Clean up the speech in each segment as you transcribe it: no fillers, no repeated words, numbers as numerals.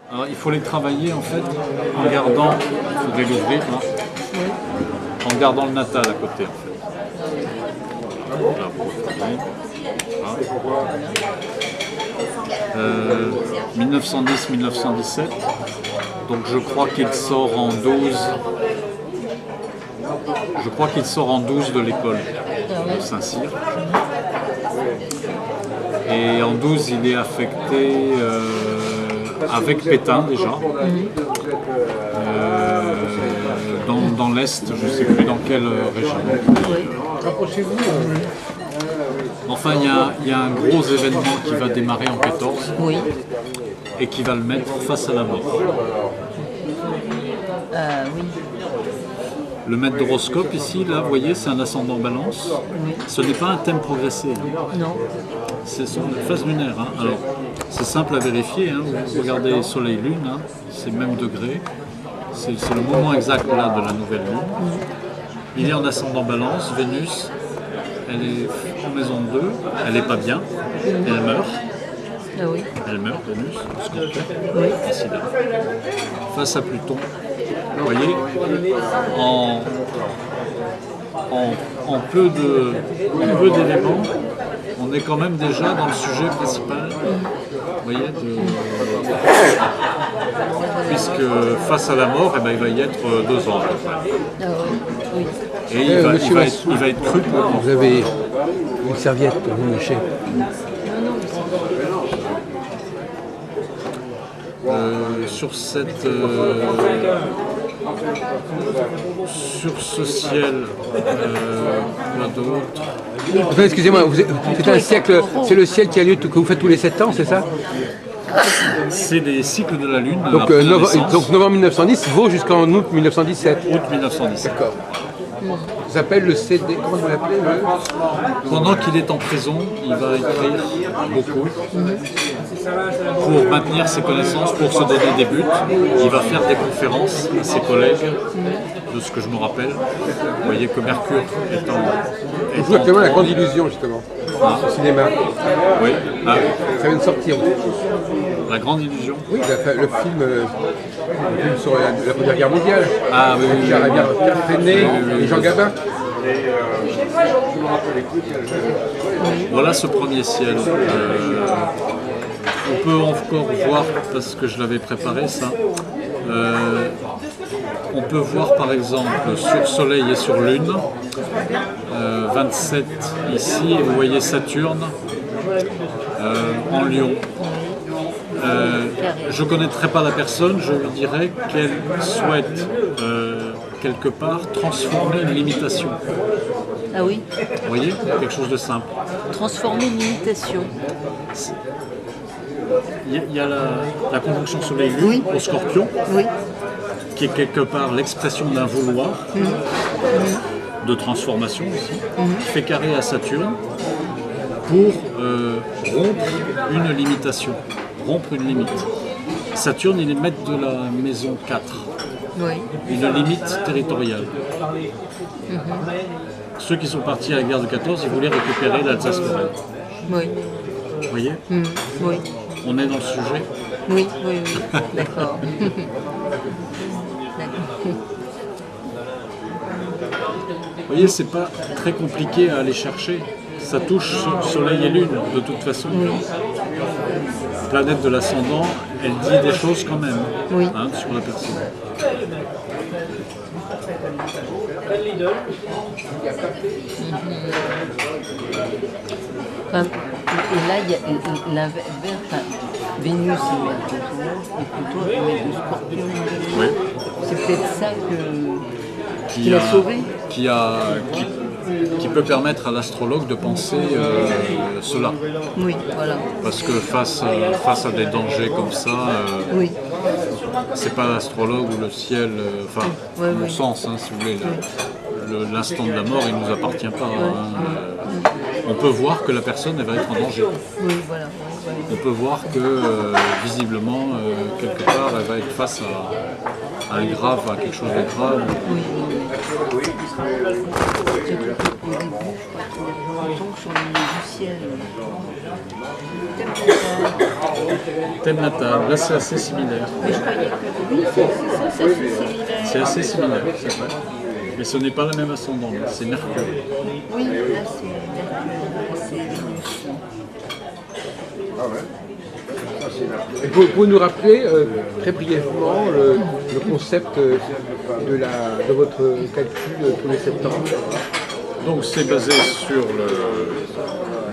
Alors, il faut les travailler en fait en gardant, il faudrait l'ouvrir là, en gardant le natal à côté en fait. Là, pour retrouver. Voilà. 1910-1917, donc je crois qu'il sort en 12. Je crois qu'il sort en 12 de l'école de Saint-Cyr. Et en 12, il est affecté avec Pétain déjà. Dans l'Est, je ne sais plus dans quelle région. Enfin, il y a un gros événement qui va démarrer en 14 et qui va le mettre face à la mort. Oui. Le maître d'horoscope ici, là, vous voyez, c'est un ascendant balance. Ce n'est pas un thème progressé. Non. C'est son phase lunaire. Hein. Alors, c'est simple à vérifier. Hein. Vous regardez Soleil-Lune, hein. C'est le même degré. C'est le moment exact là de la nouvelle lune. Il est en ascendant balance. Vénus, elle est en maison 2. Elle n'est pas bien. Elle meurt. Ah oui. Elle meurt, Vénus, Scorpion. Oui. Ainsi là. Face à Pluton. Vous voyez, en peu d'éléments, on est quand même déjà dans le sujet principal. Vous voyez, puisque face à la mort, eh ben, il va y être 2 ans. Ah oui. Et il va être cru. Vous avez une serviette pour vous mâcher. Sur ce ciel, quoi d'autre? Enfin, excusez-moi, c'est un siècle, c'est le ciel qui a lieu que vous faites tous les 7 ans, c'est ça? C'est les cycles de la Lune. Donc, novembre 1910 vaut jusqu'en août 1917. Août 1917. D'accord. Ça s'appelle le CD, comment vous l'appelez? Pendant qu'il est en prison, il va écrire beaucoup pour maintenir ses connaissances, pour se donner des buts. Il va faire des conférences à ses collègues, de ce que je me rappelle. Vous voyez que Mercure est en... Vous jouez actuellement La Grande Illusion, justement, au cinéma. Oui. Ah. Ça vient de sortir. La Grande Illusion. Oui, le film sur la Première Guerre mondiale. Ah oui, oui. Pierre Freinet et Jean Gabin. Voilà ce premier ciel. On peut encore voir, parce que je l'avais préparé ça, on peut voir par exemple sur Soleil et sur Lune, 27 ici, et vous voyez Saturne en Lion. Je ne connaîtrais pas la personne, je lui dirais qu'elle souhaite quelque part transformer une limitation. Ah oui. Vous voyez, quelque chose de simple. Transformer une limitation. Il y a la conjonction Soleil-Lune au Scorpion, qui est quelque part l'expression d'un vouloir, de transformation aussi, qui fait carré à Saturne pour rompre une limitation, rompre une limite. Saturne, il est maître de la maison 4, une limite territoriale. Ceux qui sont partis à la guerre de 14, ils voulaient récupérer l'Alsace-Lorraine. Oui. Vous voyez? Oui. On est dans le sujet? Oui, d'accord. Vous voyez, c'est pas très compliqué à aller chercher. Ça touche Soleil et Lune, de toute façon. La planète de l'ascendant, elle dit des choses quand même sur la personne. Et là, il y a l'inverse. Vénus, il met un et Pluton, il met du Scorpion. Oui. C'est peut-être ça qui l'a sauvé. Qui peut permettre à l'astrologue de penser cela. Oui, voilà. Parce que face à des dangers comme ça, c'est pas l'astrologue ou le ciel, à mon sens, si vous voulez, l'instant de la mort, il ne nous appartient pas. On peut voir que la personne, elle va être en danger. Oui, voilà. On peut voir que, visiblement, quelque part, elle va être face à un grave, à quelque chose de grave. Oui. Au début, je crois qu'on tombe sur le milieu du ciel. Thème natal, là c'est assez similaire. Oui, c'est ça, c'est assez similaire. C'est assez similaire, c'est vrai. Mais ce n'est pas le même ascendant, c'est Mercure. Oui, là c'est Mercure, c'est Vénus. Vous pouvez nous rappeler très brièvement le concept de votre calcul tous les septembre? Donc c'est basé sur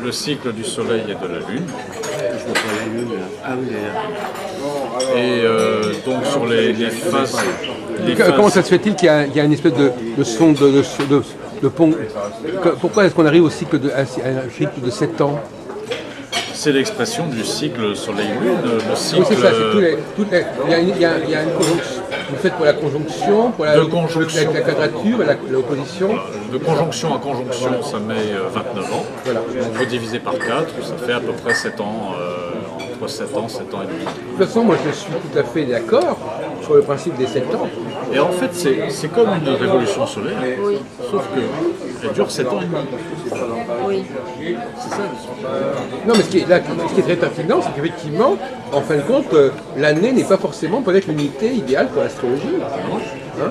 le cycle du Soleil et de la Lune. Je vois pas la lune là. Ah oui, là. Et donc sur les phases. Comment ça se fait-il qu'il y a une espèce de son de pont? Pourquoi est-ce qu'on arrive au cycle à un cycle de 7 ans? C'est l'expression du cycle Soleil-Lune, le cycle. Oui, c'est ça, c'est il y a une conjonction. Vous faites pour la conjonction, pour la quadrature et l'opposition. De conjonction à conjonction, ça met 29 ans. Voilà. Donc vous divisez par 4, ça fait à peu près 7 ans, entre 7 ans, 7 ans et demi. De toute façon, moi je suis tout à fait d'accord sur le principe des 7 ans. Et en fait, c'est comme une révolution solaire, Oui. sauf qu'elle dure 7 ans et demi. Oui. C'est ça. Non, mais ce qui est très pertinent, c'est qu'effectivement, en fin de compte, l'année n'est pas forcément peut-être l'unité idéale pour l'astrologie. Hein?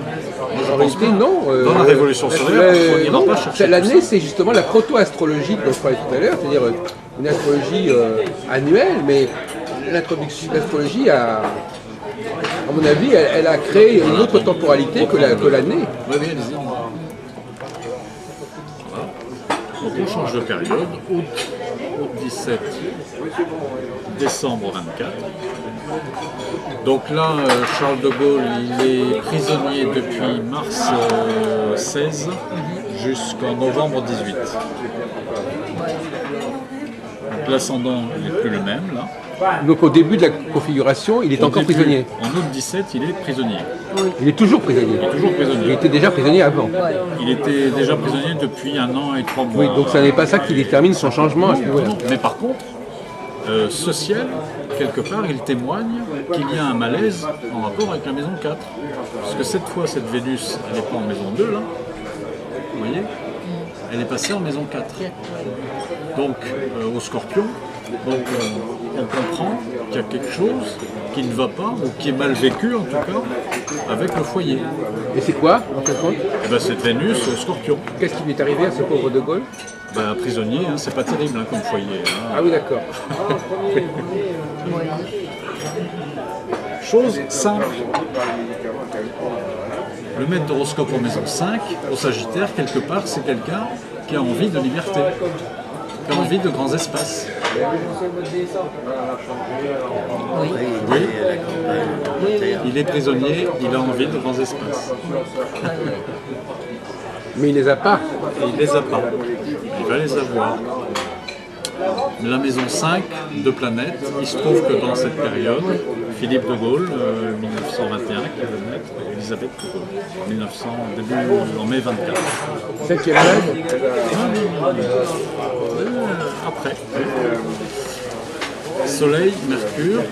En réalité, non. Dans la révolution solaire, on n'ira pas chercher. L'année, c'est justement la proto-astrologie dont je parlais tout à l'heure, c'est-à-dire une astrologie annuelle, mais l'introduction de l'astrologie à mon avis, elle a créé une autre temporalité que l'année. Oui, oui, allez-y. Voilà. Donc on change de période, août 17, décembre 24. Donc là, Charles de Gaulle, il est prisonnier depuis mars 16 jusqu'en novembre 18. Donc l'ascendant n'est plus le même là. Donc au début de la configuration, il est encore prisonnier. En août 17, il est prisonnier. Il est toujours prisonnier. Il est toujours prisonnier. Il était déjà prisonnier avant. Il était déjà prisonnier depuis 1 an et 3 mois. Oui, donc ça n'est pas ça qui détermine son changement à ce niveau-là. Mais par contre, ce ciel, quelque part, il témoigne qu'il y a un malaise en rapport avec la maison 4. Parce que cette fois, cette Vénus, elle n'est pas en maison 2, là. Vous voyez? Elle est passée en maison 4. Donc, au Scorpion, donc, on comprend qu'il y a quelque chose qui ne va pas, ou qui est mal vécu en tout cas, avec le foyer. Et c'est quoi, en fin de compte? Et ben, c'est Vénus au Scorpion. Qu'est-ce qui lui est arrivé à ce pauvre de Gaulle? Ben, prisonnier, hein, c'est pas terrible hein, comme foyer. Hein. Ah oui, d'accord. Chose simple. Le maître d'horoscope en maison 5, au Sagittaire, quelque part, c'est quelqu'un qui a envie de liberté, qui a envie de grands espaces. Oui. Oui, il est prisonnier, il a envie de grands espaces. Mais il les a pas. Et il les a pas. Il va les avoir. La maison 5 de planète, il se trouve que dans cette période, Philippe de Gaulle, 1921, qui est le maître, Elisabeth de Gaulle, en mai 24. Celle qui est malade? Après. Soleil, Mercure.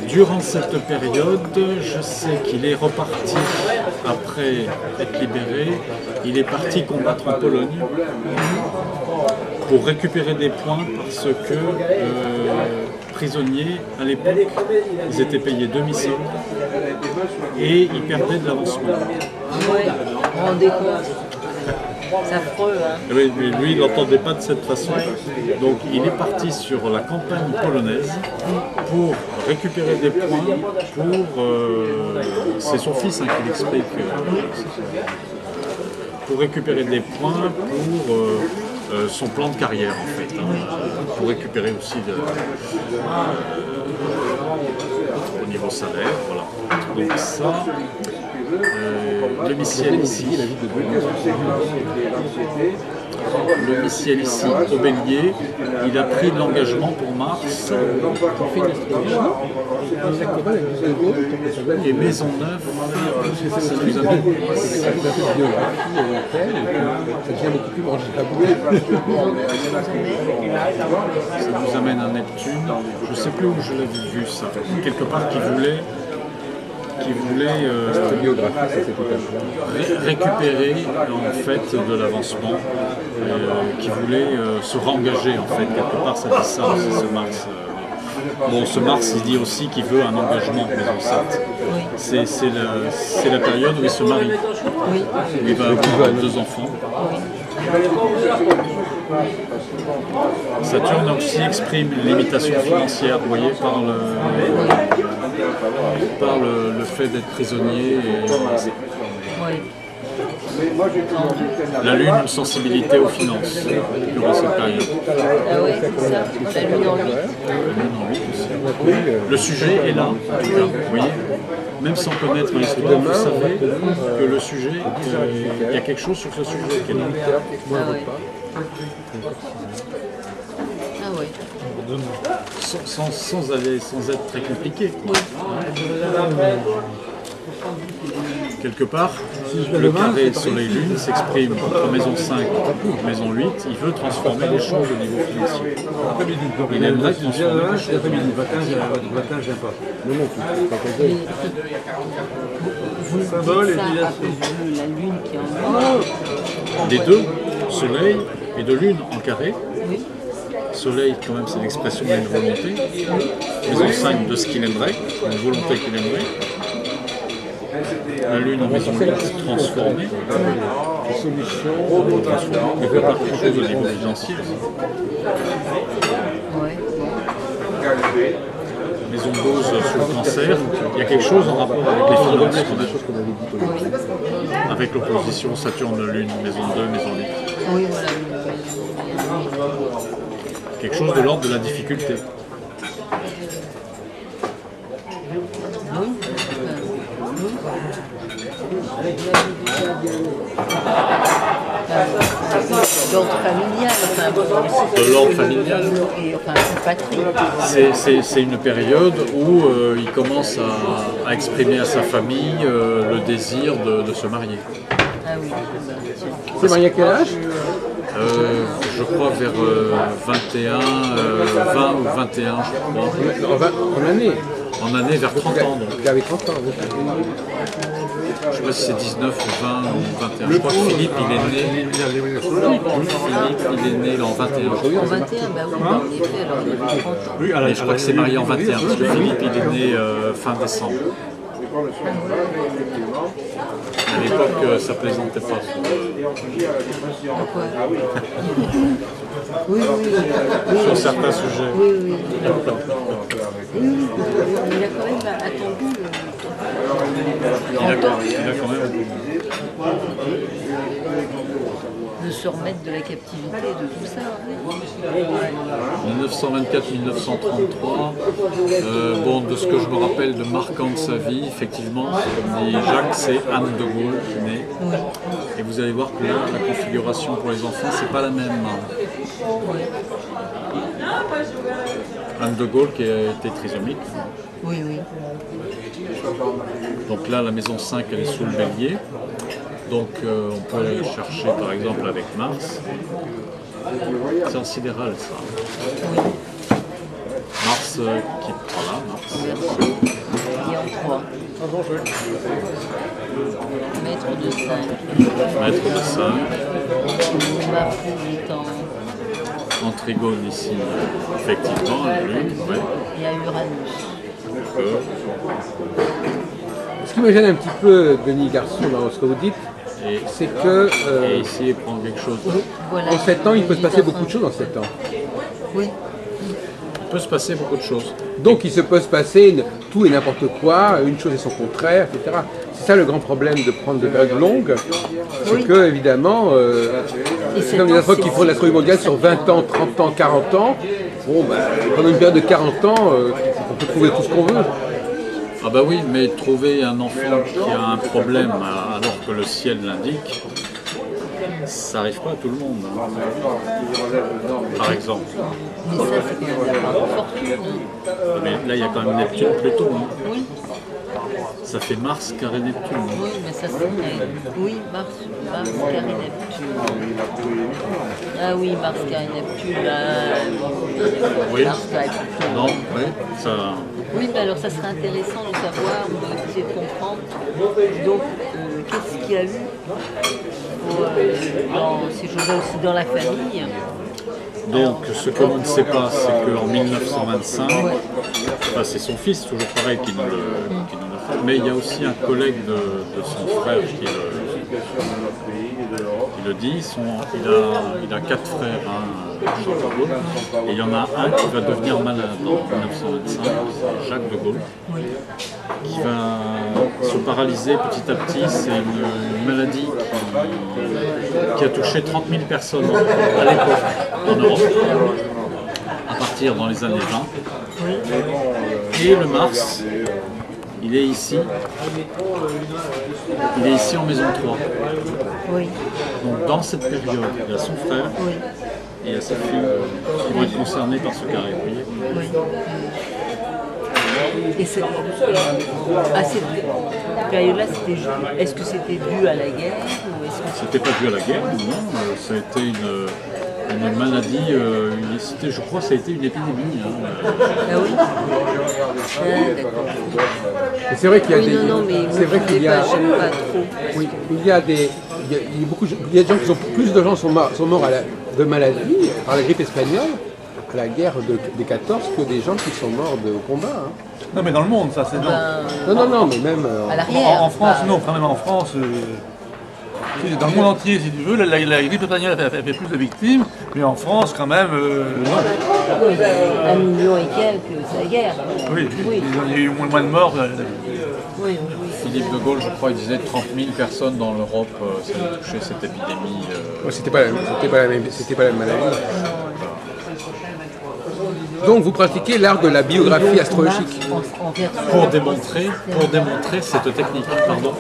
Durant cette période, je sais qu'il est reparti, après être libéré, il est parti combattre en Pologne pour récupérer des points parce que prisonniers, à l'époque, ils étaient payés demi-solde et ils perdaient de l'avancement. Oui, vous vous rendez compte? C'est affreux, hein? Oui, mais lui, il n'entendait pas de cette façon. Donc, il est parti sur la campagne polonaise pour récupérer des points pour... c'est son fils hein, qui l'explique. Pour récupérer des points pour son plan de carrière, en fait. Hein, pour récupérer aussi au niveau salaire, voilà. Donc ça... le Missiel ici, au Bélier, il a pris de l'engagement pour Mars et Maisonneuve, ça nous amène. Ça nous amène à Neptune. Je ne sais plus où je l'avais vu ça. Quelque part qui voulait récupérer en fait de l'avancement, qui voulait se rengager en fait quelque part, ça dit ça aussi ce Mars. Bon, ce Mars, il dit aussi qu'il veut un engagement maison 7. Oui. C'est la période où il se marie, Oui. où il va avoir 2 enfants. Oui. Saturne aussi exprime une limitation financière, vous voyez, par le fait d'être prisonnier. Oui. La Lune, une sensibilité aux finances durant cette période. Ah oui, c'est ça. La lune en 8. La Lune en 8 aussi. Le sujet est là, en tout cas, vous voyez. Même sans connaître l'histoire, vous savez que le sujet, il y a quelque chose sur ce sujet qui est là. Ah oui. Ah oui. Sans être très compliqué. Oui. Quelque part, le carré Soleil-Lune s'exprime entre maison 5 et maison 8. Il veut transformer les choses au niveau financier. Il aimerait transformer les choses. Vous dites ça à cause de la lune qui est en 8. Des deux, Soleil et de Lune en carré. Oui. Soleil, quand même, c'est l'expression d'une volonté. Maison 5 de ce qu'il aimerait, une volonté qu'il aimerait. La Lune en maison 8 transformée. Il peut faire quelque chose au niveau financier. Ouais. Maison 12 sur le cancer, il y a quelque chose en rapport avec les finances avec l'opposition Saturne-Lune, maison 2, maison 8. Oui, voilà. Quelque chose de l'ordre de la difficulté. L'ordre familial, enfin. De l'ordre familial. Et, enfin, patrie. C'est une période où il commence à exprimer à sa famille le désir de se marier. Ah oui. C'est marié à quel âge? Je crois vers 21, 20 ou 21, je crois. En année. En année, vers 30 ans. Donc. Il avait 30 ans. Oui. Je ne sais pas si c'est 19 ou 20 ou 21. Je crois que Philippe, il est né. Philippe, il est né en 21. En 21, bah oui, en effet, alors il avait 30 ans. Mais je crois que c'est marié en 21, parce que Philippe, il est né fin décembre. À l'époque, ça plaisantait pas. Pourquoi? Oui, oui. Sur certains sujets. Oui, oui. Oui, il a quand même attendu. Il a quand même. De se remettre de la captivité, de tout ça. 1924-1933, bon, de ce que je me rappelle de marquant de sa vie, effectivement, comme dit Jacques, c'est Anne de Gaulle qui est née. Oui. Et vous allez voir que là, la configuration pour les enfants, c'est pas la même. Anne de Gaulle qui a été trisomique. Oui, oui. Donc là, la maison 5, elle est sous le bélier. Donc on peut aller chercher par exemple avec Mars. C'est en sidéral ça. Oui. Mars qui est voilà, Mars. Il est en 3. Maître de 5. Maître de 5. Mars est En trigone ici, effectivement, la Lune, ouais. Il y a Uranus. Ce qui me gêne un petit peu, Denis Garçon, dans ce que vous dites, c'est que et ici, il prend quelque chose. Voilà. en 7 ans, il peut se passer beaucoup de choses en 7 ans. Oui. Il peut se passer beaucoup de choses. Donc il se peut se passer tout et n'importe quoi, une chose et son contraire, etc. C'est ça le grand problème de prendre des périodes longues, c'est que évidemment, c'est comme les astronautes qui font l'astronomie mondiale sur 20 ans, 30 ans, 40 ans, bon ben, pendant une période de 40 ans, on peut trouver tout ce qu'on veut. Ah bah oui, mais trouver un enfant qui a un problème alors que le ciel l'indique, ça n'arrive pas à tout le monde. Par exemple. Mais ça, c'est quand même la part de fortune. Mais là, il y a quand même Neptune Pluton. Oui. Ça fait Mars carré Neptune. Oui, mais ça serait. Oui, Mars carré Neptune. Ah oui, Mars carré Neptune. Oui. Mars carré Neptune. Non, oui, ça. Oui, mais alors ça serait intéressant de savoir, d'essayer de comprendre. Donc, qu'est-ce qu'il y a eu dans ces choses-là aussi dans la famille Donc, ce que l'on ne sait pas, c'est qu'en 1925, enfin, c'est son fils, toujours pareil, qui nous le fait, mais il y a aussi un collègue de son frère qui le dit. Il a 4 frères, Charles de Gaulle, et il y en a un qui va devenir malade en 1925, Jacques de Gaulle, qui va se paralyser petit à petit. C'est une maladie qui a touché 30 000 personnes à l'époque en Europe, à partir dans les années 20. Et le Mars, il est ici en maison 3. Oui. Donc dans cette période, il y a son frère et il y a sa fille qui vont être concernés par ce carré. Vous voyez. Oui. Et à cette période-là, est-ce que c'était dû à la guerre ou est-ce que C'était pas dû à la guerre, non. Ça a été une maladie, je crois que ça a été une épidémie. Ah oui. D'accord. C'est vrai qu'il y a Oui, des. non, mais C'est vrai qu'il y a. j'aime pas trop. Oui, il y a des. Il y a des gens qui sont. Plus de gens sont morts de maladie par la grippe espagnole, à la guerre des 14, que des gens qui sont morts de combat. Hein. Non, mais dans le monde, ça, c'est non. Non, mais même. À l'arrière. En France, non, quand même en France. Dans le monde entier, si tu veux, la grippe espagnole a fait plus de victimes, mais en France, quand même, non. 1 million et quelques, c'est la guerre. Oui, Oui. il y a eu moins de morts. Oui. Philippe de Gaulle, je crois, il disait 30 000 personnes dans l'Europe, ça a touché cette épidémie. Ouais, c'était pas la même maladie. Donc vous pratiquez l'art de la biographie astrologique. En version. Pour démontrer cette technique. Pardon.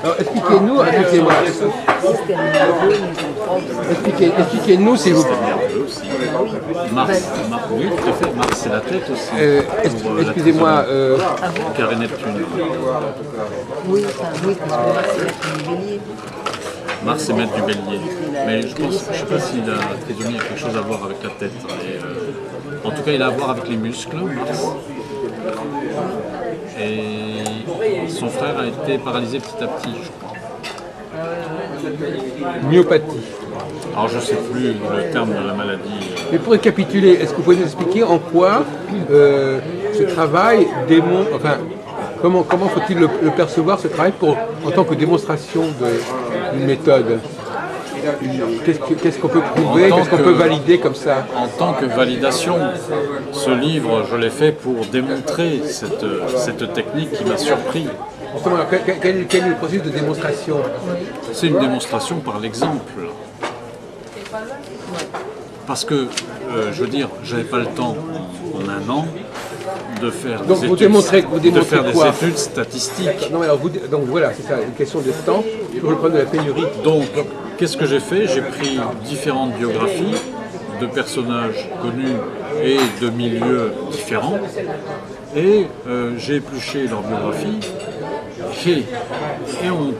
Alors expliquez-nous, expliquez-moi. Système nerveux, misanthrope. Expliquez-nous s'il vous plaît. Nerveux aussi. Mars, oui, tout à fait. Mars, c'est la tête aussi. Pour, Excusez-moi, Carré Neptune. Oui, parce que là, c'est la du bélier. Mars est maître du bélier. Mais je sais pas si la trisomie a quelque chose à voir avec la tête. Et, en tout cas, il a à voir avec les muscles, Mars. Et son frère a été paralysé petit à petit, je crois. myopathie. Alors je ne sais plus le terme de la maladie. Mais pour récapituler, est-ce que vous pouvez nous expliquer en quoi ce travail démontre, enfin, comment faut-il le percevoir ce travail en tant que démonstration d'une méthode? Qu'est-ce qu'on peut prouver, qu'est-ce qu'on peut valider comme ça? En tant que validation, ce livre, je l'ai fait pour démontrer cette technique qui m'a surpris. Justement, quel est le processus de démonstration? C'est une démonstration par l'exemple. Parce que, je veux dire, j'avais pas le temps en un an de faire Donc des vous études, démontrez de faire des quoi? études statistiques. Non, mais alors donc voilà, c'est ça, une question de temps, pour le problème de la pénurie. Donc, qu'est-ce que j'ai fait? J'ai pris différentes biographies de personnages connus et de milieux différents et j'ai épluché leurs biographies et on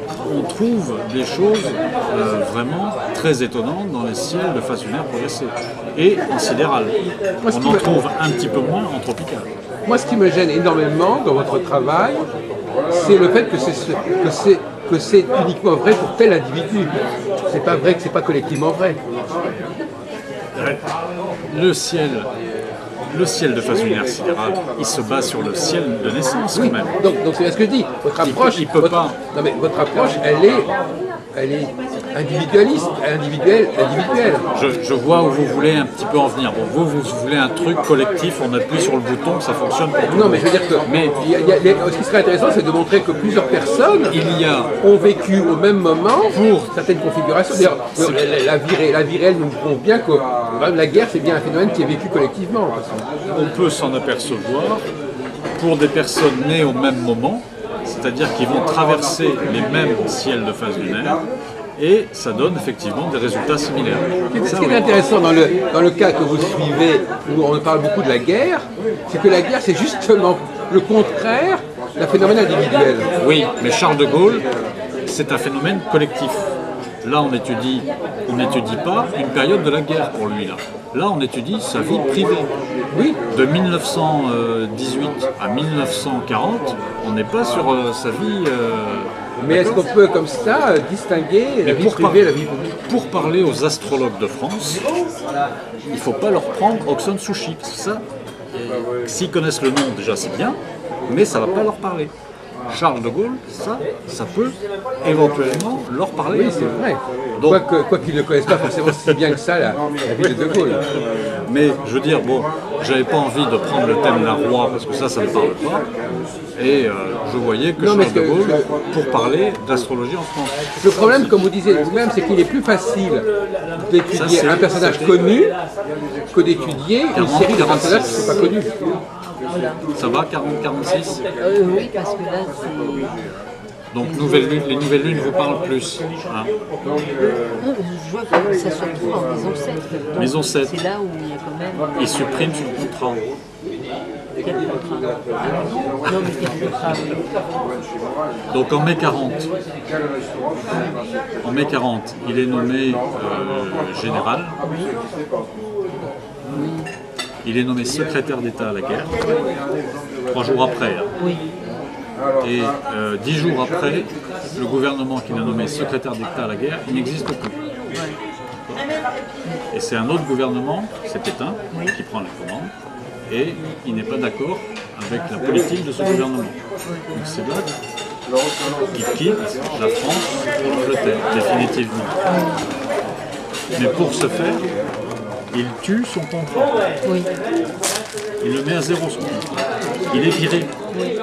trouve des choses vraiment très étonnantes dans les ciels de phase lunaire progressée et en sidéral. On en trouve un petit peu moins en tropical. Moi, ce qui me gêne énormément dans votre travail, c'est le fait que c'est uniquement vrai pour tel individu. C'est pas vrai que c'est pas collectivement vrai. Le ciel de phase lunaire sidérale, il se base sur le ciel de naissance quand même. Donc c'est ce que je dis. Votre approche, il peut pas. Non mais votre approche, elle est individualiste, individuelle. Je vois où vous voulez un petit peu en venir. Bon, vous voulez un truc collectif, on appuie sur le bouton, ça fonctionne pour tout. Non mais je veux dire que Mais ce qui serait intéressant, c'est de montrer que plusieurs personnes ont vécu au même moment pour certaines configurations. D'ailleurs, la vie réelle nous prouve bien que la guerre, c'est bien un phénomène qui est vécu collectivement. on peut s'en apercevoir pour des personnes nées au même moment, c'est-à-dire qu'ils vont traverser les mêmes ciels de phase lunaire, et ça donne effectivement des résultats similaires. Ce qui est intéressant dans le cas que vous suivez, où on parle beaucoup de la guerre, c'est que la guerre, c'est justement le contraire d'un phénomène individuel. Oui, mais Charles de Gaulle, c'est un phénomène collectif. Là, on n'étudie pas une période de la guerre pour lui. Là, on étudie sa vie privée. Oui. De 1918 à 1940, on n'est pas sur sa vie Mais est-ce qu'on peut comme ça distinguer la vie privée et la vie publique? Pour parler aux astrologues de France, il ne faut pas leur prendre Oxon Sushi. Ça, s'ils connaissent le nom, déjà c'est bien, mais ça ne va pas leur parler. Charles de Gaulle, ça peut éventuellement leur parler. Oui, c'est vrai. Donc, Quoi qu'ils ne connaissent pas forcément si bien que ça la vie de Gaulle. mais je veux dire, bon, j'avais pas envie de prendre le thème d'un roi parce que ça ne me parle pas. Et je voyais que Non, mais Charles de Gaulle, pour parler d'astrologie en France. Le problème, comme vous disiez vous-même, c'est qu'il est plus facile d'étudier un personnage connu que d'étudier une série de personnages qui ne sont pas connus. Ça va, 40-46? Oui, parce que là, c'est... Donc les nouvelles lunes vous parlent plus. Hein. Non, je vois que ça se retrouve en maison 7. Donc, Maison 7. C'est là où il y a quand même... Il supprime son contrat. Quel contrat? Non, mais quel contrat, oui. Donc en mai 40, il est nommé général. Il est nommé secrétaire d'État à la guerre. 3 jours après. Hein. Oui. Et 10 jours après, le gouvernement qu'il a nommé secrétaire d'État à la guerre, il n'existe plus. Et c'est un autre gouvernement, c'est Pétain, qui prend les commandes, et il n'est pas d'accord avec la politique de ce gouvernement. Donc c'est là qu'il quitte la France pour l'Angleterre, définitivement. Mais pour ce faire, il tue son contrat. Oui. Il le met à zéro son contrat. Il est viré. Oui.